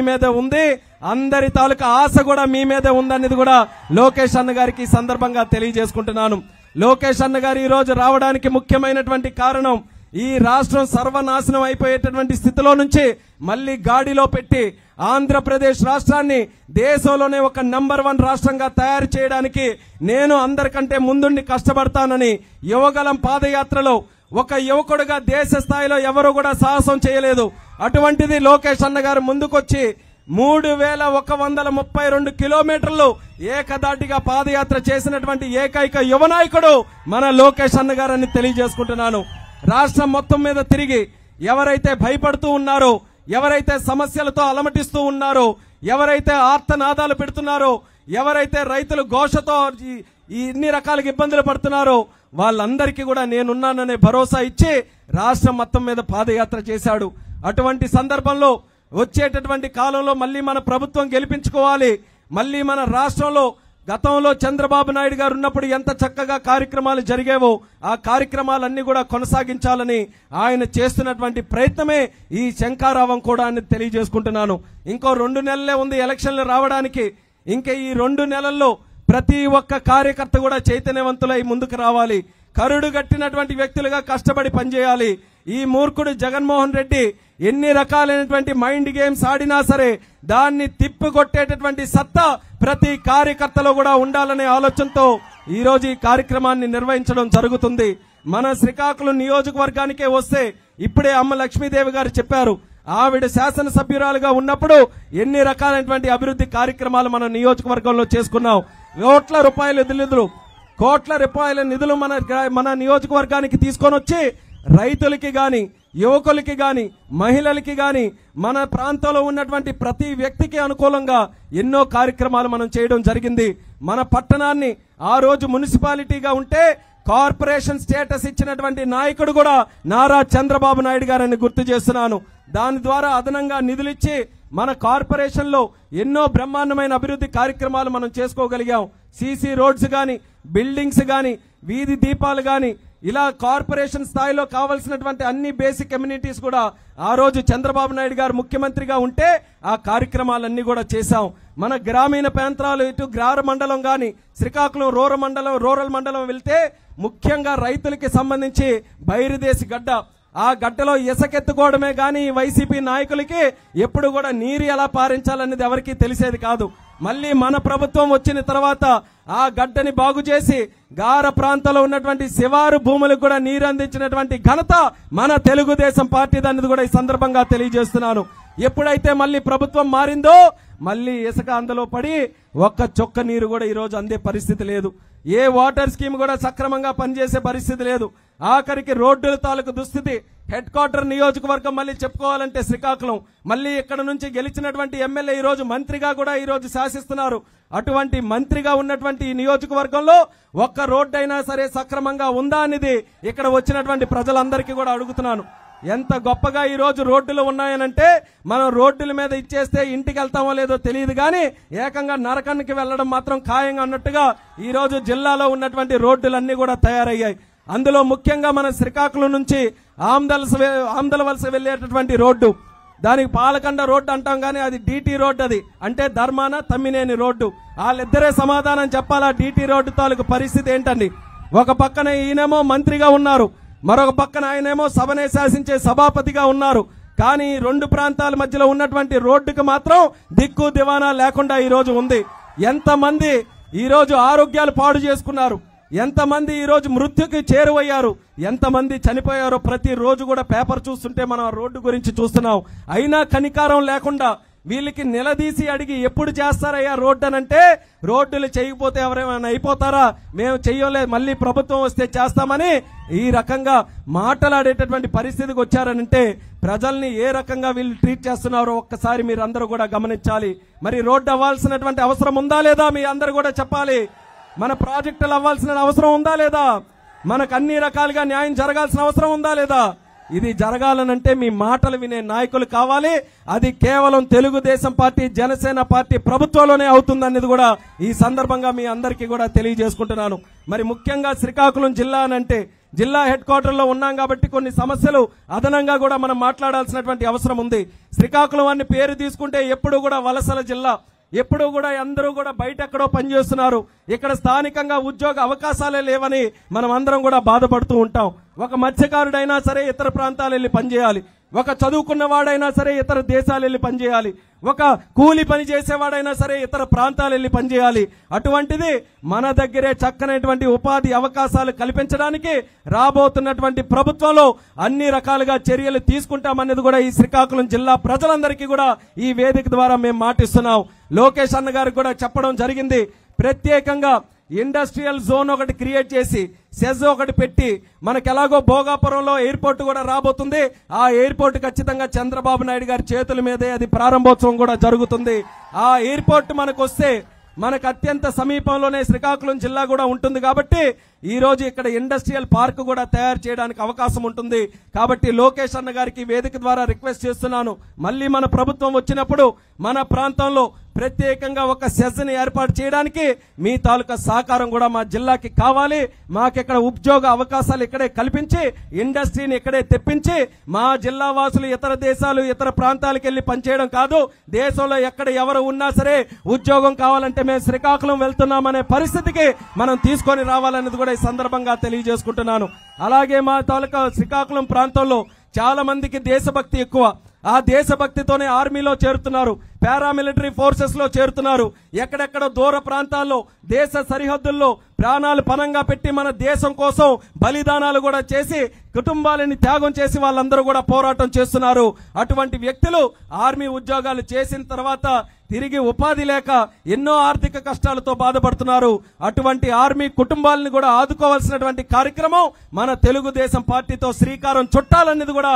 మీ మీద ఉంది, అందరి తాలూకా ఆశ కూడా మీ మీదే ఉందనేది కూడా లోకేష్ అన్న గారికి సందర్భంగా తెలియజేసుకుంటున్నాను. లోకేష్ అన్న గారు ఈ రోజు రావడానికి ముఖ్యమైనటువంటి కారణం ఈ రాష్ట్రం సర్వనాశనం అయిపోయేటటువంటి స్థితిలో నుంచి మళ్ళీ గాడిలో పెట్టి ఆంధ్రప్రదేశ్ రాష్ట్రాన్ని దేశంలోనే ఒక నంబర్ 1 రాష్ట్రంగా తయారు చేయడానికి నేను అందరికంటే ముందుండి కష్టపడతానని యువగలం పాదయాత్రలో ఒక యువకుడుగా దేశ స్థాయిలో ఎవరు కూడా సాహసం చేయలేదు. అటువంటిది లోకేష్ అన్న గారు ముందుకొచ్చి 3132 కిలోమీటర్లు ఏకదాటిగా పాదయాత్ర చేసినటువంటి ఏకైక యువ నాయకుడు మన లోకేష్ అన్న గారని తెలియజేసుకుంటున్నాను. రాష్ట్రం మొత్తం మీద తిరిగి ఎవరైతే భయపడుతూ ఉన్నారో, ఎవరైతే సమస్యలతో అలమటిస్తూ ఉన్నారో, ఎవరైతే ఆర్తనాదాలు పెడుతున్నారో, ఎవరైతే రైతులు ఘోషతో ఇన్ని రకాలుగా ఇబ్బందులు పడుతున్నారో వాళ్ళందరికీ కూడా నేనున్నాననే భరోసా ఇచ్చి రాష్ట్రం మొత్తం మీద పాదయాత్ర చేశాడు. అటువంటి సందర్భంలో వచ్చేటటువంటి కాలంలో మళ్ళీ మన ప్రభుత్వం గెలిపించుకోవాలి. మళ్ళీ మన రాష్ట్రంలో గతంలో చంద్రబాబు నాయుడు గారు ఉన్నప్పుడు ఎంత చక్కగా కార్యక్రమాలు జరిగేవో ఆ కార్యక్రమాలన్నీ కూడా కొనసాగించాలని ఆయన చేస్తున్నటువంటి ప్రయత్నమే ఈ శంఖారావం కూడా అని తెలియజేసుకుంటున్నాను. ఇంకో 2 నెలలే ఉంది ఎలక్షన్లు రావడానికి. ఇంకా ఈ 2 నెలల్లో ప్రతి ఒక్క కార్యకర్త కూడా చైతన్యవంతులై ముందుకు రావాలి. కరుడు గట్టినటువంటి వ్యక్తులుగా కష్టపడి పనిచేయాలి. ఈ మూర్ఖుడు జగన్మోహన్ రెడ్డి ఎన్ని రకాలైనటువంటి మైండ్ గేమ్స్ ఆడినా సరే దాన్ని తిప్పికొట్టేటటువంటి సత్తా ప్రతి కార్యకర్తలో కూడా ఉండాలనే ఆలోచనతో ఈ రోజు ఈ కార్యక్రమాన్ని నిర్వహించడం జరుగుతుంది. మన శ్రీకాకుళం నియోజకవర్గానికే వస్తే ఇప్పుడే అమ్మ లక్ష్మీదేవి గారు చెప్పారు, ఆవిడ శాసనసభ్యురాలుగా ఉన్నప్పుడు ఎన్ని రకాలైనటువంటి అభివృద్ధి కార్యక్రమాలు మన నియోజకవర్గంలో చేసుకున్నాం. కోట్ల రూపాయల నిధులు మన నియోజకవర్గానికి తీసుకొని వచ్చి రైతులకి గాని, యువకులకి గాని, మహిళలకి గాని, మన ప్రాంతంలో ఉన్నటువంటి ప్రతి వ్యక్తికి అనుకూలంగా ఎన్నో కార్యక్రమాలు మనం చేయడం జరిగింది. మన పట్టణాన్ని ఆ రోజు మున్సిపాలిటీగా ఉంటే కార్పొరేషన్ స్టేటస్ ఇచ్చినటువంటి నాయకుడు కూడా నారా చంద్రబాబు నాయుడు గారని గుర్తు చేస్తున్నాను. దాని ద్వారా అదనంగా నిధులిచ్చి మన కార్పొరేషన్ లో ఎన్నో బ్రహ్మాండమైన అభివృద్ధి కార్యక్రమాలు మనం చేసుకోగలిగాం. సీసీ రోడ్స్ గాని, బిల్డింగ్స్ గాని, వీధి దీపాలు గాని, ఇలా కార్పొరేషన్ స్థాయిలో కావాల్సినటువంటి అన్ని బేసిక్ కమ్యూనిటీస్ కూడా ఆ రోజు చంద్రబాబు నాయుడు గారు ముఖ్యమంత్రిగా ఉంటే ఆ కార్యక్రమాలన్నీ కూడా చేశాం. మన గ్రామీణ ప్రాంతాలు ఇటు గ్రార మండలం గాని, శ్రీకాకుళం రూరల్ మండలం వెళ్తే ముఖ్యంగా రైతులకి సంబంధించి బైరుదేశి గడ్డ, ఆ గడ్డలో ఇసుకెత్తుకోవడమే గాని వైసీపీ నాయకులకి ఎప్పుడు కూడా నీరు ఎలా పారించాలనేది ఎవరికీ తెలిసేది కాదు. మళ్ళీ మన ప్రభుత్వం వచ్చిన తర్వాత ఆ గడ్డని బాగు చేసి గార ప్రాంతంలో ఉన్నటువంటి శివారు భూములకు కూడా నీరు అందించినటువంటి ఘనత మన తెలుగుదేశం పార్టీది అనేది కూడా ఈ సందర్భంగా తెలియజేస్తున్నాను. ఎప్పుడైతే మళ్ళీ ప్రభుత్వం మారిందో మళ్ళీ ఇసుక అందులో పడి ఒక్క చొక్క నీరు కూడా ఈ రోజు అందే పరిస్థితి లేదు. ఏ వాటర్ స్కీమ్ కూడా సక్రమంగా పనిచేసే పరిస్థితి లేదు. ఆఖరికి రోడ్డుల తాలూకు దుస్థితి. హెడ్ క్వార్టర్ నియోజకవర్గం మళ్ళీ చెప్పుకోవాలంటే శ్రీకాకుళం. మళ్ళీ ఇక్కడ నుంచి గెలిచినటువంటి ఎమ్మెల్యే ఈ రోజు మంత్రిగా కూడా ఈ రోజు శాసిస్తున్నారు. అటువంటి మంత్రిగా ఉన్నటువంటి ఈ నియోజకవర్గంలో ఒక్క రోడ్డు అయినా సరే సక్రమంగా ఉందా అనేది ఇక్కడ వచ్చినటువంటి ప్రజలందరికీ కూడా అడుగుతున్నాను. ఎంత గొప్పగా ఈ రోజు రోడ్డులు ఉన్నాయనంటే మనం రోడ్డుల మీద ఇచ్చేస్తే ఇంటికి వెళ్తామో లేదో తెలియదు కానీ ఏకంగా నరకానికి వెళ్లడం మాత్రం ఖాయంగా అన్నట్టుగా ఈ రోజు జిల్లాలో ఉన్నటువంటి రోడ్డులన్నీ కూడా తయారయ్యాయి. అందులో ముఖ్యంగా మన శ్రీకాకుళం నుంచి ఆమ్దలవలస వెళ్లేటటువంటి రోడ్డు, దానికి పాలకండ రోడ్డు అంటాం కానీ అది డీటీ రోడ్డు. అది అంటే ధర్మాన తమ్మినేని రోడ్డు. వాళ్ళిద్దరే సమాధానం చెప్పాలా డీటీ రోడ్డు తాలూకు పరిస్థితి ఏంటండి. ఒక పక్కన ఈయనేమో మంత్రిగా ఉన్నారు, మరొక పక్కన ఆయనేమో సభనే శాసించే సభాపతిగా ఉన్నారు. కానీ 2 ప్రాంతాల మధ్యలో ఉన్నటువంటి రోడ్డుకు మాత్రం దిక్కు దివానా లేకుండా ఈ రోజు ఉంది. ఎంతమంది ఈ రోజు ఆరోగ్యాలు పాడు చేసుకున్నారు, ఎంతమంది ఈ రోజు మృత్యుకి చేరువయ్యారు, ఎంతమంది చనిపోయారో ప్రతి రోజు కూడా పేపర్ చూస్తుంటే మనం ఆ రోడ్డు గురించి చూస్తున్నాం. అయినా కనికారం లేకుండా వీళ్ళకి నిలదీసి అడిగి ఎప్పుడు చేస్తారయ్యా రోడ్డు అనంటే రోడ్డులు చేయకపోతే ఎవరేమైనా అయిపోతారా, మేము చెయ్యలేదు, మళ్ళీ ప్రభుత్వం వస్తే చేస్తామని ఈ రకంగా మాట్లాడేటటువంటి పరిస్థితికి వచ్చారనంటే ప్రజల్ని ఏ రకంగా వీళ్ళు ట్రీట్ చేస్తున్నారో ఒక్కసారి మీరు అందరూ కూడా గమనించాలి. మరి రోడ్డు అవ్వాల్సినటువంటి అవసరం ఉందా లేదా మీ అందరూ కూడా చెప్పాలి. మన ప్రాజెక్టులు అవ్వాల్సిన అవసరం ఉందా లేదా, మనకు అన్ని రకాలుగా న్యాయం జరగాల్సిన అవసరం ఉందా లేదా. ఇది జరగాలనంటే మీ మాటలు వినే నాయకులు కావాలి. అది కేవలం తెలుగుదేశం పార్టీ, జనసేన పార్టీ ప్రభుత్వంలోనే అవుతుందనేది కూడా ఈ సందర్భంగా మీ అందరికీ కూడా తెలియజేసుకుంటున్నాను. మరి ముఖ్యంగా శ్రీకాకుళం జిల్లా అనంటే జిల్లా హెడ్ క్వార్టర్లో ఉన్నాం కాబట్టి కొన్ని సమస్యలు అదనంగా కూడా మనం మాట్లాడాల్సినటువంటి అవసరం ఉంది. శ్రీకాకుళం అనే పేరు తీసుకుంటే ఎప్పుడు కూడా వలసల జిల్లా, ఎప్పుడు కూడా అందరూ కూడా బయట ఎక్కడో పనిచేస్తున్నారు, ఇక్కడ స్థానికంగా ఉద్యోగ అవకాశాలే లేవని మనం అందరం కూడా బాధపడుతూ ఉంటాం. ఒక మత్స్యకారుడైనా సరే ఇతర ప్రాంతాలు వెళ్ళి పనిచేయాలి, ఒక చదువుకున్న వాడైనా సరే ఇతర దేశాలు వెళ్ళి పనిచేయాలి, ఒక కూలి పని చేసేవాడైనా సరే ఇతర ప్రాంతాలు వెళ్ళి పనిచేయాలి. అటువంటిది మన దగ్గరే చక్కనటువంటి ఉపాధి అవకాశాలు కల్పించడానికి రాబోతున్నటువంటి ప్రభుత్వంలో అన్ని రకాలుగా చర్యలు తీసుకుంటామనేది కూడా ఈ శ్రీకాకుళం జిల్లా ప్రజలందరికీ కూడా ఈ వేదిక ద్వారా మేము మాటిస్తున్నాం. లోకేష్ అన్న గారికి కూడా చెప్పడం జరిగింది, ప్రత్యేకంగా ఇండస్ట్రియల్ జోన్ ఒకటి క్రియేట్ చేసి సెజ్ ఒకటి పెట్టి, మనకు ఎలాగో భోగాపురంలో ఎయిర్పోర్ట్ కూడా రాబోతుంది, ఆ ఎయిర్పోర్ట్ ఖచ్చితంగా చంద్రబాబు నాయుడు గారి చేతుల మీదే అది ప్రారంభోత్సవం కూడా జరుగుతుంది. ఆ ఎయిర్పోర్ట్ మనకు వస్తే మనకు అత్యంత సమీపంలోనే శ్రీకాకుళం జిల్లా కూడా ఉంటుంది కాబట్టి ఈ రోజు ఇక్కడ ఇండస్ట్రియల్ పార్క్ కూడా తయారు చేయడానికి అవకాశం ఉంటుంది. కాబట్టి లోకేష్ అన్న గారికి వేదిక ద్వారా రిక్వెస్ట్ చేస్తున్నాను, మళ్ళీ మన ప్రభుత్వం వచ్చినప్పుడు మన ప్రాంతంలో ప్రత్యేకంగా ఒక సెజ్ని ఏర్పాటు చేయడానికి మీ తాలూకా సహకారం కూడా మా జిల్లాకి కావాలి. మాకిక్కడ ఉద్యోగ అవకాశాలు ఇక్కడే కల్పించి ఇండస్ట్రీని ఇక్కడే తెప్పించి మా జిల్లా వాసులు ఇతర దేశాలు ఇతర ప్రాంతాలకు వెళ్లి పనిచేయడం కాదు, దేశంలో ఎక్కడ ఎవరు ఉన్నా సరే ఉద్యోగం కావాలంటే మేము శ్రీకాకుళం వెళ్తున్నామనే పరిస్థితికి మనం తీసుకొని రావాలనేది కూడా ఈ సందర్భంగా తెలియజేసుకుంటున్నాను. అలాగే మా తాలూకా శ్రీకాకుళం ప్రాంతంలో చాలా మందికి దేశభక్తి ఎక్కువ, ఆ దేశభక్తితోనే ఆర్మీలో చేరుతున్నారు, పారామిలిటరీ ఫోర్సెస్ లో చేరుతున్నారు, ఎక్కడెక్కడ దూర ప్రాంతాల్లో దేశ సరిహద్దుల్లో ప్రాణాలు పణంగా పెట్టి మన దేశం కోసం బలిదానాలు కూడా చేసి కుటుంబాలని త్యాగం చేసి వాళ్ళందరూ కూడా పోరాటం చేస్తున్నారు. అటువంటి వ్యక్తులు ఆర్మీ ఉద్యోగాలు చేసిన తర్వాత తిరిగి ఉపాధి లేక ఎన్నో ఆర్థిక కష్టాలతో బాధపడుతున్నారు. అటువంటి ఆర్మీ కుటుంబాలను కూడా ఆదుకోవాల్సినటువంటి కార్యక్రమం మన తెలుగుదేశం పార్టీతో శ్రీకారం చుట్టాలనేది కూడా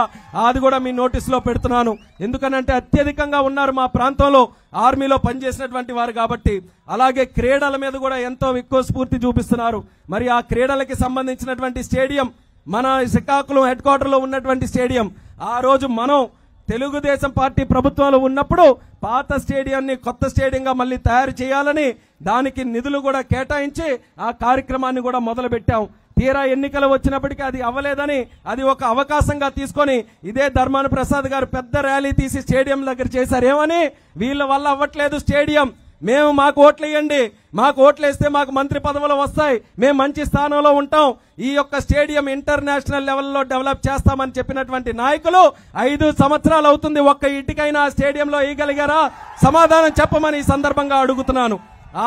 అది కూడా మీ నోటీసులో పెడుతున్నాను. ఎందుకనంటే అత్యధికంగా ఉన్నారు మా ప్రాంతంలో ఆర్మీలో పనిచేసినటువంటి వారు కాబట్టి. అలాగే క్రీడల మీద కూడా ఎంతో ఎక్కువ స్ఫూర్తి చూపిస్తున్నారు. మరి ఆ క్రీడలకి సంబంధించినటువంటి స్టేడియం మన శ్రీకాకుళం హెడ్ క్వార్టర్లో ఉన్నటువంటి స్టేడియం, ఆ రోజు మనం తెలుగుదేశం పార్టీ ప్రభుత్వంలో ఉన్నప్పుడు పాత స్టేడియాన్ని కొత్త స్టేడియంగా మళ్ళీ తయారు చేయాలని దానికి నిధులు కూడా కేటాయించి ఆ కార్యక్రమాన్ని కూడా మొదలు పెట్టాం. తీరా ఎన్నికలు వచ్చినప్పటికీ అది అవ్వలేదని అది ఒక అవకాశంగా తీసుకొని ఇదే ధర్మాన ప్రసాద్ గారు పెద్ద ర్యాలీ తీసి స్టేడియం దగ్గర చేశారేమని, వీళ్ళ వల్ల అవ్వట్లేదు స్టేడియం, మేము మాకు ఓట్లు ఇవ్వండి, మాకు ఓట్లు వేస్తే మాకు మంత్రి పదవులు వస్తాయి, మేము మంచి స్థానంలో ఉంటాం, ఈ యొక్క స్టేడియం ఇంటర్నేషనల్ లెవెల్లో డెవలప్ చేస్తామని చెప్పినటువంటి నాయకులు 5 సంవత్సరాలు అవుతుంది, ఒక్క ఇటుకైనా ఆ స్టేడియంలో వేయగలిగారా? సమాధానం చెప్పమని ఈ సందర్భంగా అడుగుతున్నాను.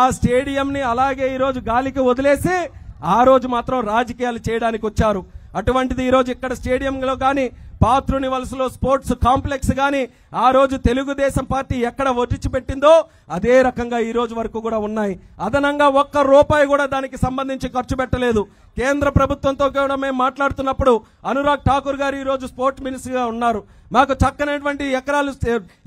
ఆ స్టేడియంని అలాగే ఈరోజు గాలికి వదిలేసి ఆ రోజు మాత్రం రాజకీయాలు చేయడానికి వచ్చారు. అటువంటిది ఈరోజు ఇక్కడ స్టేడియంలో కానీ పాత్రుని వలసలో స్పోర్ట్స్ కాంప్లెక్స్ గాని ఆ రోజు తెలుగుదేశం పార్టీ ఎక్కడ ఒడిచిపెట్టిందో అదే రకంగా ఈ రోజు వరకు కూడా ఉన్నాయి. అదనంగా ఒక్క రూపాయి కూడా దానికి సంబంధించి ఖర్చు పెట్టలేదు. కేంద్ర ప్రభుత్వంతో కూడా మేము మాట్లాడుతున్నప్పుడు అనురాగ్ ఠాకూర్ గారు ఈ రోజు స్పోర్ట్స్ మినిస్టర్ గా ఉన్నారు. మాకు చక్కనటువంటి ఎకరాలు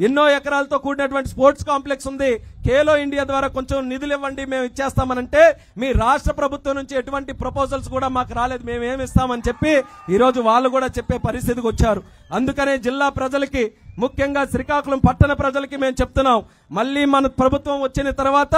ఎన్నో ఎకరాలతో కూడినటువంటి స్పోర్ట్స్ కాంప్లెక్స్ ఉంది, ఖేలో ఇండియా ద్వారా కొంచెం నిధులు ఇవ్వండి మేము ఇచ్చేస్తామనంటే మీ రాష్ట్ర ప్రభుత్వం నుంచి ఎటువంటి ప్రపోజల్స్ కూడా మాకు రాలేదు, మేమేమి ఇస్తామని చెప్పి ఈ రోజు వాళ్ళు కూడా చెప్పే పరిస్థితికి వచ్చారు. అందుకనే జిల్లా ప్రజలకి ముఖ్యంగా శ్రీకాకుళం పట్టణ ప్రజలకి మేము చెప్తున్నాం, మళ్ళీ మన ప్రభుత్వం వచ్చిన తర్వాత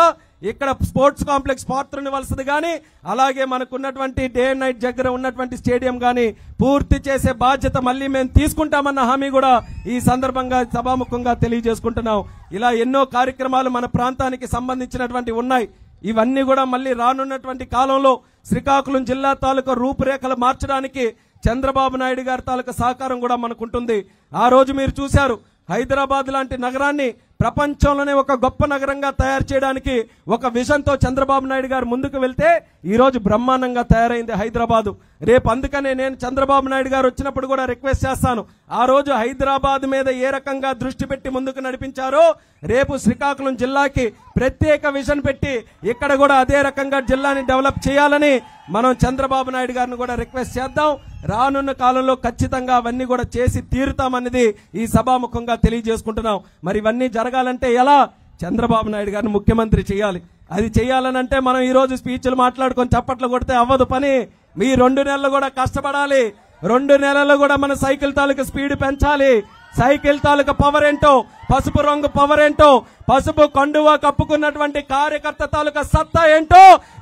ఇక్కడ స్పోర్ట్స్ కాంప్లెక్స్ పాత్రని వలసది గాని అలాగే మనకున్నటువంటి డే అండ్ నైట్ దగ్గర ఉన్నటువంటి స్టేడియం గాని పూర్తి చేసే బాధ్యత మళ్ళీ మేము తీసుకుంటామన్న హామీ కూడా ఈ సందర్భంగా సభాముఖంగా తెలియజేసుకుంటున్నాం. ఇలా ఎన్నో కార్యక్రమాలు మన ప్రాంతానికి సంబంధించినటువంటి ఉన్నాయి. ఇవన్నీ కూడా మళ్ళీ రానున్నటువంటి కాలంలో శ్రీకాకుళం జిల్లా తాలూకా రూపురేఖలు మార్చడానికి చంద్రబాబు నాయుడు గారి తాలూకా సహకారం కూడా మనకుంటుంది. ఆ రోజు మీరు చూశారు, హైదరాబాద్ లాంటి నగరాన్ని ప్రపంచంలోనే ఒక గొప్ప నగరంగా తయారు చేయడానికి ఒక విజన్తో చంద్రబాబు నాయుడు గారు ముందుకు వెళ్తే ఈ రోజు బ్రహ్మాండంగా తయారైంది హైదరాబాద్. రేపు అందుకనే నేను చంద్రబాబు నాయుడు గారు వచ్చినప్పుడు కూడా రిక్వెస్ట్ చేస్తాను, ఆ రోజు హైదరాబాద్ మీద ఏ రకంగా దృష్టి పెట్టి ముందుకు నడిపించారో రేపు శ్రీకాకుళం జిల్లాకి ప్రత్యేక విజన్ పెట్టి ఇక్కడ కూడా అదే రకంగా జిల్లాని డెవలప్ చేయాలని మనం చంద్రబాబు నాయుడు గారిని కూడా రిక్వెస్ట్ చేద్దాం. రానున్న కాలంలో ఖచ్చితంగా అవన్నీ కూడా చేసి తీరుతామన్నది ఈ సభాముఖంగా తెలియజేసుకుంటున్నాం. మరి ఇవన్నీ జరగాలంటే ఎలా? చంద్రబాబు నాయుడు గారిని ముఖ్యమంత్రి చేయాలి. అది చేయాలనంటే మనం ఈ రోజు స్పీచ్లు మాట్లాడుకొని చప్పట్లు కొడితే అవ్వదు పని. మీ 2 నెలలు కూడా కష్టపడాలి. 2 నెలలు కూడా మన సైకిల్ తాలూకా స్పీడ్ పెంచాలి. సైకిల్ తాలూకా పవర్ ఏంటో, పసుపు రంగు పవర్ ఏంటో, పసుపు కండువా కప్పుకున్నటువంటి కార్యకర్త తాలూకా సత్తా ఏంటో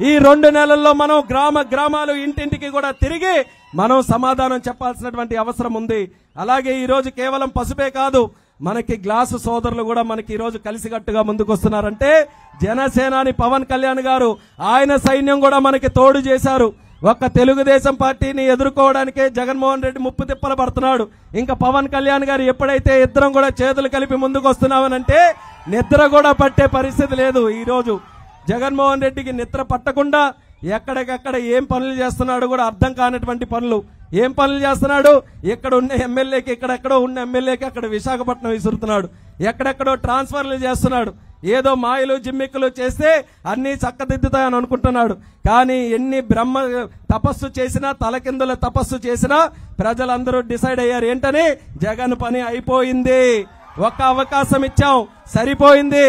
ఈ 2 నెలల్లో మనం గ్రామాలు ఇంటింటికి కూడా తిరిగి మనం సమాధానం చెప్పాల్సినటువంటి అవసరం ఉంది. అలాగే ఈ రోజు కేవలం పసుపే కాదు, మనకి గ్లాసు సోదరులు కూడా మనకి ఈ రోజు కలిసికట్టుగా ముందుకొస్తున్నారంటే జనసేనాని పవన్ కళ్యాణ్ గారు, ఆయన సైన్యం కూడా మనకి తోడు చేశారు. ఒక్క తెలుగుదేశం పార్టీని ఎదుర్కోవడానికే జగన్మోహన్ రెడ్డి ముప్పు తిప్పలు పడుతున్నాడు. ఇంకా పవన్ కళ్యాణ్ గారు ఎప్పుడైతే ఇద్దరం కూడా చేతులు కలిపి ముందుకు వస్తున్నామనంటే నిద్ర కూడా పట్టే పరిస్థితి లేదు. ఈ రోజు జగన్మోహన్ రెడ్డికి నిద్ర పట్టకుండా ఎక్కడికక్కడ ఏం పనులు చేస్తున్నాడు కూడా అర్థం కానటువంటి పనులు. ఏం పనులు చేస్తున్నాడు? ఇక్కడ ఉన్న ఎమ్మెల్యేకి ఇక్కడెక్కడో ఉన్న ఎమ్మెల్యేకి అక్కడ విశాఖపట్నం విసురుతున్నాడు, ఎక్కడెక్కడో ట్రాన్స్ఫర్లు చేస్తున్నాడు. ఏదో మాయలు జిమ్మిక్కులు చేస్తే అన్ని చక్కదిద్దుతాయని అనుకుంటున్నాడు. కానీ ఎన్ని బ్రహ్మ తపస్సు చేసినా, తలకిందుల తపస్సు చేసినా ప్రజలందరూ డిసైడ్ అయ్యారు ఏంటని, జగన్ పని అయిపోయింది, ఒక్క అవకాశం ఇచ్చాం, సరిపోయింది,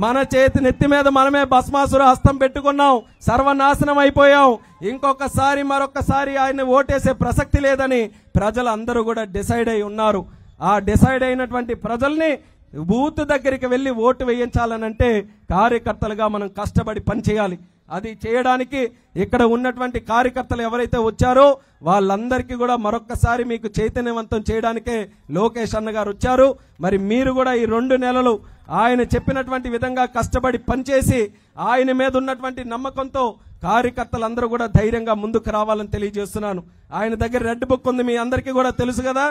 మన చేతి నెత్తి మీద మనమే భస్మాసుర హస్తం పెట్టుకున్నాం, సర్వనాశనం అయిపోయాం, ఇంకొకసారి మరొకసారి ఆయన ఓటేసే ప్రసక్తి లేదని ప్రజలందరూ కూడా డిసైడ్ అయి ఉన్నారు. ఆ డిసైడ్ అయినటువంటి ప్రజల్ని బూత్ దగ్గరికి వెళ్లి ఓటు వేయించాలనంటే కార్యకర్తలుగా మనం కష్టపడి పనిచేయాలి. అది చేయడానికి ఇక్కడ ఉన్నటువంటి కార్యకర్తలు ఎవరైతే వచ్చారో వాళ్ళందరికీ కూడా మరొక్కసారి మీకు చైతన్యవంతం చేయడానికే లోకేష్ అన్న గారు వచ్చారు. మరి మీరు కూడా ఈ 2 నెలలు ఆయన చెప్పినటువంటి విధంగా కష్టపడి పనిచేసి ఆయన మీద ఉన్నటువంటి నమ్మకంతో కార్యకర్తలందరూ కూడా ధైర్యంగా ముందుకు రావాలని తెలియజేస్తున్నాను. ఆయన దగ్గర రెడ్ బుక్ ఉంది, మీ అందరికీ కూడా తెలుసు కదా.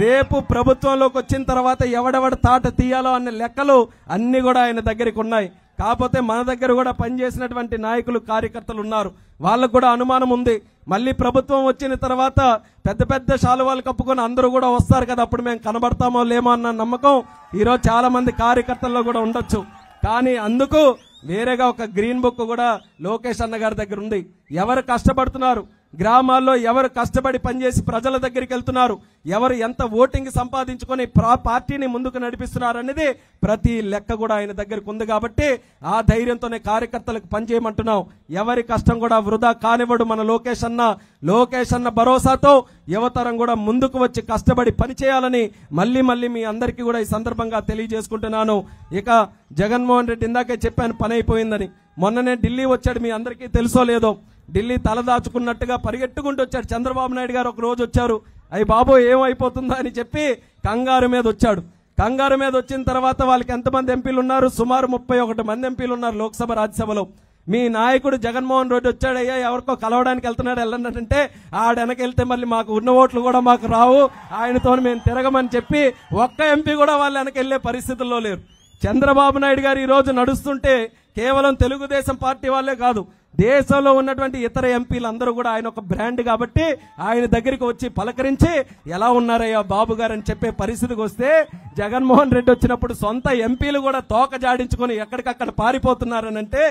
రేపు ప్రభుత్వంలోకి వచ్చిన తర్వాత ఎవడెవడ తాట తీయాలో అనే లెక్కలు అన్ని కూడా ఆయన దగ్గరికి ఉన్నాయి. కాకపోతే మన దగ్గర కూడా పనిచేసినటువంటి నాయకులు కార్యకర్తలు ఉన్నారు, వాళ్ళకు కూడా అనుమానం ఉంది. మళ్ళీ ప్రభుత్వం వచ్చిన తర్వాత పెద్ద పెద్ద శాలువాలు కప్పుకొని అందరూ కూడా వస్తారు కదా, అప్పుడు మేము కనబడతామో లేమో అన్న నమ్మకం ఈరోజు చాలా మంది కార్యకర్తల్లో కూడా ఉండొచ్చు. కానీ అందుకు వేరేగా ఒక గ్రీన్ బుక్ కూడా లోకేష్ అన్న గారి దగ్గర ఉంది. ఎవరు కష్టపడుతున్నారు, గ్రామాల్లో ఎవరు కష్టపడి పనిచేసి ప్రజల దగ్గరికి వెళ్తున్నారు, ఎవరు ఎంత ఓటింగ్ సంపాదించుకొని పార్టీని ముందుకు నడిపిస్తున్నారు అనేది ప్రతి లెక్క కూడా ఆయన దగ్గరకు ఉంది. కాబట్టి ఆ ధైర్యంతోనే కార్యకర్తలకు పనిచేయమంటున్నాం. ఎవరి కష్టం కూడా వృధా కానివ్వడు మన లోకేష్ అన్న. లోకేష్ అన్న భరోసాతో యువతరం కూడా ముందుకు వచ్చి కష్టపడి పనిచేయాలని మళ్ళీ మళ్ళీ మీ అందరికీ కూడా ఈ సందర్భంగా తెలియజేసుకుంటున్నాను. ఇక జగన్మోహన్ రెడ్డి ఇందాకే చెప్పాను పని అయిపోయిందని. మొన్ననే ఢిల్లీ వచ్చాడు, మీ అందరికీ తెలుసో లేదో. ఢిల్లీ తలదాచుకున్నట్టుగా పరిగెట్టుకుంటూ వచ్చాడు. చంద్రబాబు నాయుడు గారు ఒక రోజు వచ్చారు, అయ్యి బాబు ఏమైపోతుందా అని చెప్పి కంగారు మీద వచ్చాడు. కంగారు మీద వచ్చిన తర్వాత వాళ్ళకి ఎంతమంది ఎంపీలు ఉన్నారు? సుమారు 31 మంది ఎంపీలు ఉన్నారు లోక్సభ రాజ్యసభలో. మీ నాయకుడు జగన్మోహన్ రెడ్డి వచ్చాడయ్యా, ఎవరికో కలవడానికి వెళ్తున్నాడు, వెళ్ళంటే ఆడెనకెళ్తే మళ్ళీ మాకు ఉన్న ఓట్లు కూడా మాకు రావు, ఆయనతో మేము తిరగమని చెప్పి ఒక్క ఎంపీ కూడా వాళ్ళు వెనకెళ్లే పరిస్థితుల్లో లేరు. చంద్రబాబు నాయుడు గారు ఈ రోజు నడుస్తుంటే కేవలం తెలుగుదేశం పార్టీ వాళ్ళే కాదు, దేశంలో ఉన్నటువంటి ఇతర ఎంపీలు అందరూ కూడా ఆయన ఒక బ్రాండ్ కాబట్టి ఆయన దగ్గరికి వచ్చి పలకరించి ఎలా ఉన్నారయ్యా బాబు గారు అని చెప్పే పరిస్థితికి వస్తే, జగన్మోహన్ రెడ్డి వచ్చినప్పుడు సొంత ఎంపీలు కూడా తోక జాడించుకొని ఎక్కడికక్కడ పారిపోతున్నారనంటే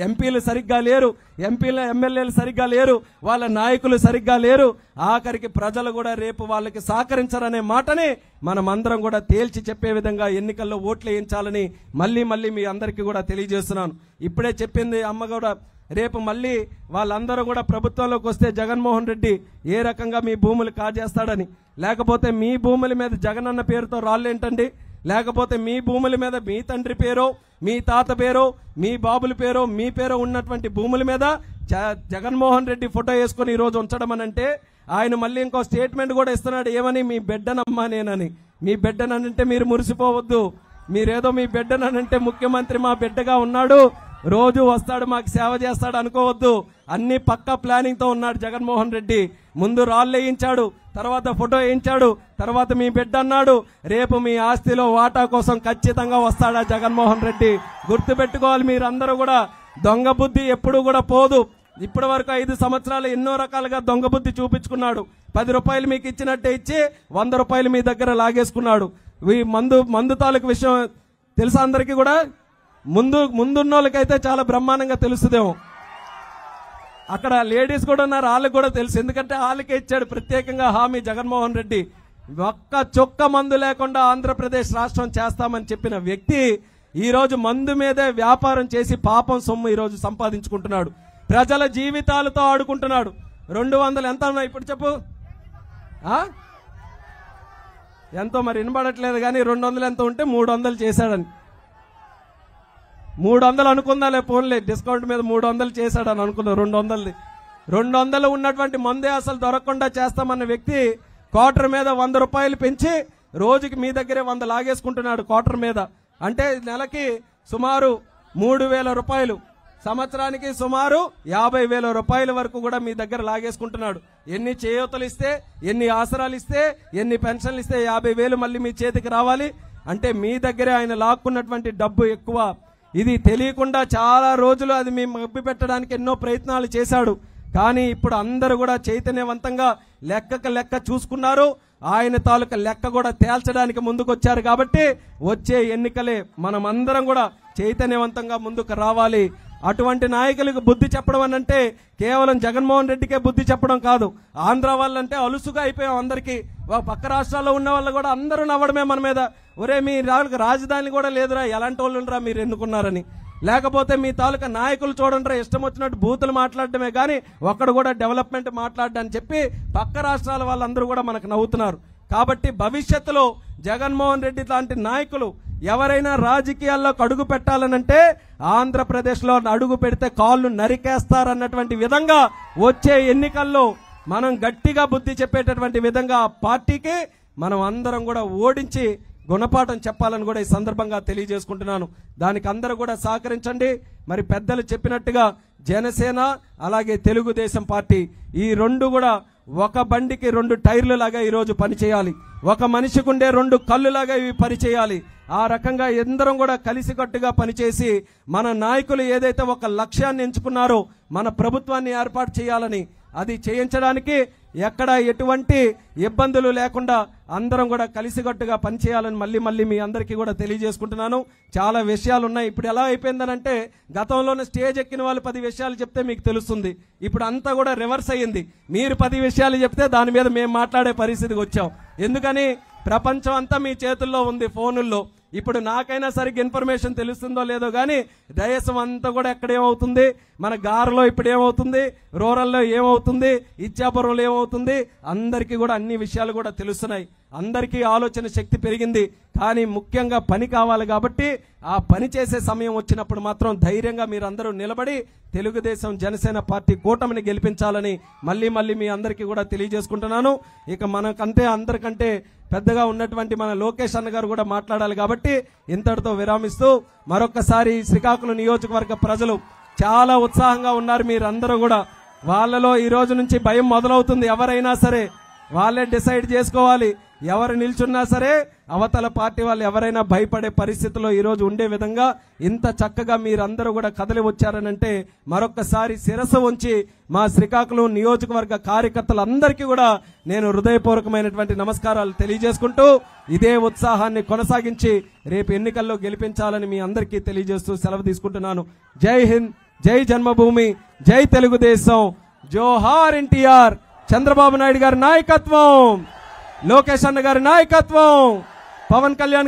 ఎంపీలు సరిగ్గా లేరు, ఎమ్మెల్యేలు సరిగ్గా లేరు, వాళ్ళ నాయకులు సరిగ్గా లేరు, ఆఖరికి ప్రజలు కూడా రేపు వాళ్ళకి సహకరించరనే మాటని మనమందరం కూడా తేల్చి చెప్పే విధంగా ఎన్నికల్లో ఓట్లు వేయించాలని మళ్ళీ మళ్ళీ మీ అందరికీ కూడా తెలియజేస్తున్నాను. ఇప్పుడే చెప్పింది అమ్మ కూడా, రేపు మళ్ళీ వాళ్ళందరూ కూడా ప్రభుత్వంలోకి వస్తే జగన్మోహన్ రెడ్డి ఏ రకంగా మీ భూములు కాజేస్తాడని, లేకపోతే మీ భూముల మీద జగనన్న పేరుతో రాళ్ళేంటండి, లేకపోతే మీ భూముల మీద మీ తండ్రి పేరో మీ తాత పేరో మీ బాబుల పేరో మీ పేరో ఉన్నటువంటి భూముల మీద జగన్మోహన్ రెడ్డి ఫోటో వేసుకొని ఈ రోజు ఉంచడం అనంటే ఆయన మళ్ళీ ఇంకో స్టేట్మెంట్ కూడా ఇస్తున్నాడు, ఏమని, మీ బిడ్డనమ్మా నేనని. మీ బిడ్డనంటే మీరు మురిసిపోవద్దు, మీరేదో మీ బిడ్డనంటే ముఖ్యమంత్రి మా బిడ్డగా ఉన్నాడు, రోజు వస్తాడు మాకు సేవ చేస్తాడు అనుకోవద్దు. అన్ని పక్కా ప్లానింగ్ తో ఉన్నాడు జగన్మోహన్ రెడ్డి. ముందు రాళ్ళు వేయించాడు, తర్వాత ఫోటో వేయించాడు, తర్వాత మీ బిడ్డ అన్నాడు. రేపు మీ ఆస్తిలో వాటా కోసం ఖచ్చితంగా వస్తాడా జగన్మోహన్ రెడ్డి. గుర్తుపెట్టుకోవాలి మీరందరూ కూడా, దొంగ బుద్ధి ఎప్పుడు కూడా పోదు. ఇప్పటి వరకు 5 సంవత్సరాలు ఎన్నో రకాలుగా దొంగ బుద్ధి చూపించుకున్నాడు. 10 రూపాయలు మీకు ఇచ్చినట్టే ఇచ్చి 100 రూపాయలు మీ దగ్గర లాగేసుకున్నాడు. ఈ మందు తాలూకు విషయం తెలుసా అందరికీ కూడా? ముందున్న వాళ్ళకైతే చాలా బ్రహ్మాండంగా తెలుస్తుందేమో. అక్కడ లేడీస్ కూడా ఉన్నారు, వాళ్ళకి కూడా తెలుసు, ఎందుకంటే వాళ్ళకే ఇచ్చాడు ప్రత్యేకంగా హామీ జగన్మోహన్ రెడ్డి. ఒక్క చొక్క మందు లేకుండా ఆంధ్రప్రదేశ్ రాష్ట్రం చేస్తామని చెప్పిన వ్యక్తి ఈ రోజు మందు మీదే వ్యాపారం చేసి పాపం సొమ్ము ఈ రోజు సంపాదించుకుంటున్నాడు, ప్రజల జీవితాలతో ఆడుకుంటున్నాడు. 200 ఎంత ఉన్నాయి ఇప్పుడు చెప్పు? ఎంతో మరి వినబడట్లేదు కానీ 200 ఎంత ఉంటే 300 చేశాడని. 300 అనుకుందాలే, ఫోన్లే డిస్కౌంట్ మీద 300 చేశాడని అనుకున్నా. 200 200 ఉన్నటువంటి మందే అసలు దొరకకుండా చేస్తామన్న వ్యక్తి క్వార్టర్ మీద 100 రూపాయలు పెంచి రోజుకి మీ దగ్గరే 100 లాగేసుకుంటున్నాడు క్వార్టర్ మీద. అంటే నెలకి సుమారు 3,000 రూపాయలు, సంవత్సరానికి సుమారు 50,000 రూపాయల వరకు కూడా మీ దగ్గర లాగేసుకుంటున్నాడు. ఎన్ని చేయూతలు ఇస్తే, ఎన్ని ఆసరాలు ఇస్తే, ఎన్ని పెన్షన్లు ఇస్తే 50,000 మళ్ళీ మీ చేతికి రావాలి అంటే మీ దగ్గరే ఆయన లాక్కున్నటువంటి డబ్బు ఎక్కువ. ఇది తెలియకుండా చాలా రోజులు అది మీ మభ్య పెట్టడానికి ఎన్నో ప్రయత్నాలు చేశాడు. కానీ ఇప్పుడు అందరూ కూడా చైతన్యవంతంగా లెక్క చూసుకున్నారు. ఆయన తాలూకా లెక్క కూడా తేల్చడానికి ముందుకొచ్చారు. కాబట్టి వచ్చే ఎన్నికలే మనమందరం కూడా చైతన్యవంతంగా ముందుకు రావాలి. అటువంటి నాయకులకు బుద్ధి చెప్పడం అనంటే కేవలం జగన్మోహన్ రెడ్డికే బుద్ధి చెప్పడం కాదు. ఆంధ్ర వాళ్ళంటే అలుసుగా అయిపోయాం అందరికీ. పక్క రాష్ట్రాల్లో ఉన్న వాళ్ళు కూడా అందరూ నవ్వడమే మన మీద. ఒరే మీ రాజధాని కూడా లేదురా, ఎలాంటి వాళ్ళురా మీరు ఎన్నుకున్నారని. లేకపోతే మీ తాలూకా నాయకులు చూడండిరా ఇష్టం వచ్చినట్టు బూతులు మాట్లాడటమే కానీ ఒక్కడు కూడా డెవలప్మెంట్ మాట్లాడని చెప్పి పక్క రాష్ట్రాల వాళ్ళందరూ కూడా మనకు నవ్వుతున్నారు. కాబట్టి భవిష్యత్తులో జగన్మోహన్ రెడ్డి లాంటి నాయకులు ఎవరైనా రాజకీయాల్లోకి అడుగు పెట్టాలనంటే ఆంధ్రప్రదేశ్లో అడుగు పెడితే కాళ్ళు నరికేస్తారన్నటువంటి విధంగా వచ్చే ఎన్నికల్లో మనం గట్టిగా బుద్ధి చెప్పేటటువంటి విధంగా ఆ పార్టీకి మనం అందరం కూడా ఓడించి గుణపాఠం చెప్పాలని కూడా ఈ సందర్భంగా తెలియజేసుకుంటున్నాను. దానికి అందరూ కూడా సహకరించండి. మరి పెద్దలు చెప్పినట్టుగా జనసేన అలాగే తెలుగుదేశం పార్టీ ఈ రెండు కూడా ఒక బండికి 2 టైర్లు లాగా ఈరోజు పనిచేయాలి. ఒక మనిషికి ఉండే 2 కళ్ళు లాగా ఇవి పనిచేయాలి. ఆ రకంగా అందరం కూడా కలిసికట్టుగా పనిచేసి మన నాయకులు ఏదైతే ఒక లక్ష్యాన్ని ఎంచుకున్నారో మన ప్రభుత్వాన్ని ఏర్పాటు చేయాలని, అది చేయించడానికి ఎక్కడ ఎటువంటి ఇబ్బందులు లేకుండా అందరం కూడా కలిసికట్టుగా పనిచేయాలని మళ్ళీ మీ అందరికీ కూడా తెలియజేసుకుంటున్నాను. చాలా విషయాలు ఉన్నాయి. ఇప్పుడు ఎలా అయిపోయిందనంటే గతంలోనే స్టేజ్ ఎక్కిన వాళ్ళు 10 విషయాలు చెప్తే మీకు తెలుస్తుంది. ఇప్పుడు అంతా కూడా రివర్స్ అయ్యింది. మీరు 10 విషయాలు చెప్తే దాని మీద మేము మాట్లాడే పరిస్థితికి వచ్చాం. ఎందుకని ప్రపంచం అంతా మీ చేతుల్లో ఉంది, ఫోనుల్లో. ఇప్పుడు నాకైనా సరిగ్గా ఇన్ఫర్మేషన్ తెలుస్తుందో లేదో కానీ దేశం అంతా కూడా ఎక్కడేమవుతుంది, మన గారులో ఇప్పుడు ఏమవుతుంది, రూరల్లో ఏమవుతుంది, ఇచ్చాపురంలో ఏమవుతుంది, అందరికీ కూడా అన్ని విషయాలు కూడా తెలుస్తున్నాయి. అందరికీ ఆలోచన శక్తి పెరిగింది. కానీ ముఖ్యంగా పని కావాలి. కాబట్టి ఆ పని చేసే సమయం వచ్చినప్పుడు మాత్రం ధైర్యంగా మీరందరూ నిలబడి తెలుగుదేశం జనసేన పార్టీ కూటమిని గెలిపించాలని మళ్ళీ మీ అందరికీ కూడా తెలియజేసుకుంటున్నాను. ఇక మనకంటే అందరికంటే పెద్దగా ఉన్నటువంటి మన లోకేష్ అన్న గారు కూడా మాట్లాడాలి. కాబట్టి ఇంతటితో విరామిస్తూ మరొకసారి శ్రీకాకుళం నియోజకవర్గ ప్రజలు చాలా ఉత్సాహంగా ఉన్నారు. మీరందరూ కూడా వాళ్ళలో ఈ రోజు నుంచి భయం మొదలవుతుంది. ఎవరైనా సరే వాళ్ళే డిసైడ్ చేసుకోవాలి. ఎవరు నిల్చున్నా సరే అవతల పార్టీ వాళ్ళు ఎవరైనా భయపడే పరిస్థితిలో ఈరోజు ఉండే విధంగా ఇంత చక్కగా మీరందరూ కూడా కదలి వచ్చారనంటే మరొక్కసారి శిరస్సు ఉంచి మా శ్రీకాకుళం నియోజకవర్గ కార్యకర్తలందరికీ కూడా నేను హృదయపూర్వకమైనటువంటి నమస్కారాలు తెలియజేసుకుంటూ ఇదే ఉత్సాహాన్ని కొనసాగించి రేపు ఎన్నికల్లో గెలిపించాలని మీ అందరికీ తెలియజేస్తూ సెలవు తీసుకుంటున్నాను. జై హింద్, జై జన్మభూమి, జై తెలుగుదేశం, జోహార్ ఎన్టీఆర్, చంద్రబాబు నాయుడు గారి నాయకత్వం, లోకేష్ అన్న గారి నాయకత్వం, పవన్ కళ్యాణ్